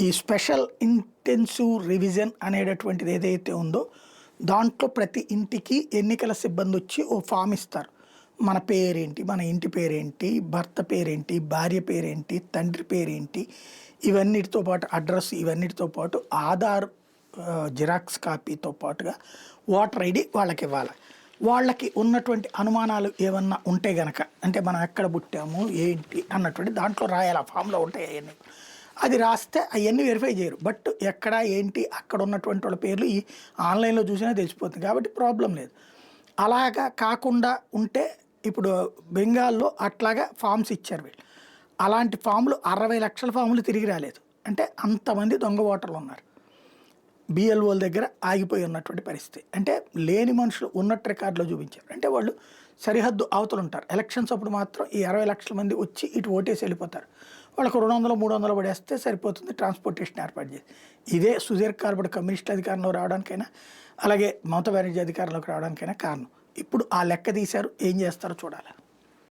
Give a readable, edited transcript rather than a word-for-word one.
ఈ special intensive revision అనేటటువంటిది ఏదైతే ఉందో దాంట్లో ప్రతి ఇంటికి ఎన్నికల సిబ్బంది వచ్చి ఓ ఫామ్ ఇస్తారు. మన పేరేంటి, మన ఇంటి పేరేంటి, భర్త పేరేంటి, భార్య పేరేంటి, తండ్రి పేరేంటి, ఇవన్నిటితో పాటు అడ్రస్, ఇవన్నిటితో పాటు ఆధార్ జిరాక్స్ కాపీతో పాటుగా ఓటర్ ఐడి వాళ్ళకి ఇవ్వాలి. వాళ్ళకి ఉన్నటువంటి అనుమానాలు ఏమన్నా ఉంటే గనక, అంటే మనం ఎక్కడ పుట్టాము ఏంటి అన్నటువంటి దాంట్లో రాయాలి. ఆ ఫామ్లో ఉంటాయి అవన్నీ. అది రాస్తే అవన్నీ వెరిఫై చేయరు. బట్ ఎక్కడ ఏంటి అక్కడ ఉన్నటువంటి వాళ్ళ పేర్లు ఈ ఆన్లైన్లో చూసినా తెలిసిపోతుంది కాబట్టి ప్రాబ్లం లేదు. అలాగా కాకుండా ఉంటే ఇప్పుడు బెంగాల్లో అట్లాగా ఫామ్స్ ఇచ్చారు వీళ్ళు. అలాంటి ఫామ్లు 60 లక్షల ఫామ్లు తిరిగి రాలేదు. అంటే అంతమంది దొంగ ఓటర్లు ఉన్నారు. బిఎల్ఓల దగ్గర ఆగిపోయి ఉన్నటువంటి పరిస్థితి. అంటే లేని మనుషులు ఉన్నట్టు రికార్డులో చూపించారు. అంటే వాళ్ళు సరిహద్దు అవతలు ఉంటారు. ఎలక్షన్స్ అప్పుడు మాత్రం ఈ 60 లక్షల మంది వచ్చి ఇటు ఓటేసి వెళ్ళిపోతారు. వాళ్ళకు 200, 300 పడేస్తే సరిపోతుంది, ట్రాన్స్పోర్టేషన్ ఏర్పాటు చేసి. ఇదే సుదీర్ఘకాలపడి కమ్యూనిస్టులు అధికారంలో రావడానికైనా, అలాగే మమతా బెనర్జీ అధికారంలోకి రావడానికైనా కారణం. ఇప్పుడు ఆ లెక్క తీశారు. ఏం చేస్తారో చూడాలి.